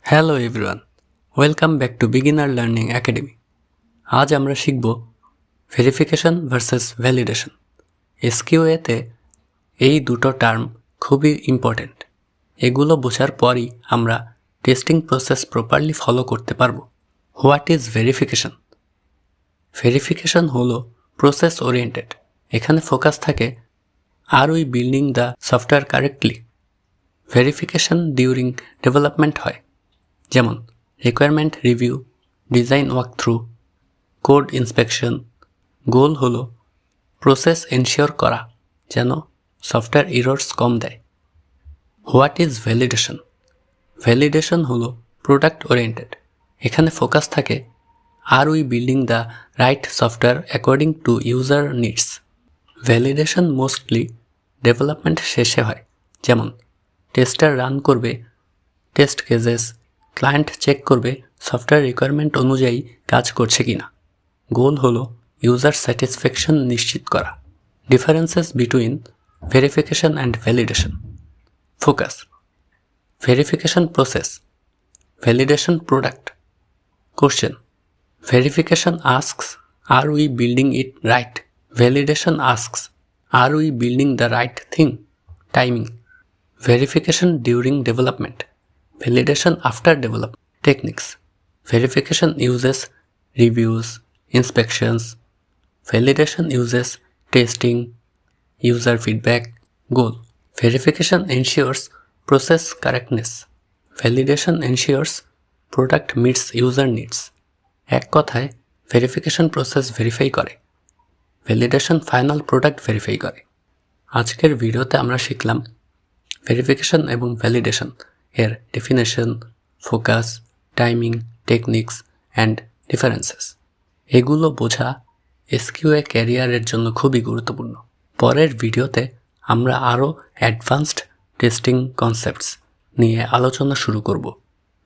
Hello everyone, welcome back to beginner learning academy. আজ আমরা শিখব ভেরিফিকেশন ভার্সেস ভ্যালিডেশন। এসকিউএতে এই দুটো টার্ম খুবই ইম্পর্ট্যান্ট। এগুলো বোঝার পরই আমরা টেস্টিং প্রসেস প্রপারলি ফলো করতে পারব। What is verification? ভেরিফিকেশন হলো প্রসেস ওরিয়েন্টেড। এখানে ফোকাস থাকে আর we building the software correctly. Verification during development হয়, যেমন requirement review, design walkthrough, code inspection. Goal হলো প্রসেস এনশিওর করা যেন সফটওয়্যার এরর্স কম দেয়। What is validation? ভ্যালিডেশন হলো প্রোডাক্ট ওরিয়েন্টেড। এখানে ফোকাস থাকে আর we building the right software according to user needs. Validation mostly development শেষে হয়, যেমন টেস্টার রান করবে টেস্ট কেসেস, ক্লায়েন্ট চেক করবে সফটওয়্যার রিকোয়ারমেন্ট অনুযায়ী কাজ করছে কিনা। গোল হলো ইউজার স্যাটিসফ্যাকশন নিশ্চিত করা। Differences between verification and validation. Focus: verification process, validation product. Question: verification asks are we building it right, validation asks are we building the right thing. Timing: verification during development, validation after development. Techniques: verification uses reviews, inspections. Validation uses testing, user feedback. Goal: verification ensures process correctness. Validation ensures product meets user needs. এক কথায় verification process verify করে, validation final product verify করে। আজকের ভিডিওতে আমরা শিখলাম verification এবং validation এর definition, focus, timing, techniques and differences. এগুলো বোঝা এসকিউএ ক্যারিয়ারের জন্য খুবই গুরুত্বপূর্ণ। পরের ভিডিওতে আমরা আরও অ্যাডভান্সড টেস্টিং কনসেপ্টস নিয়ে আলোচনা শুরু করব।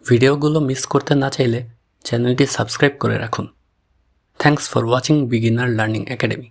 ভিডিওগুলো মিস করতে না চাইলে চ্যানেলটি সাবস্ক্রাইব করে রাখুন। Thanks for watching beginner learning academy.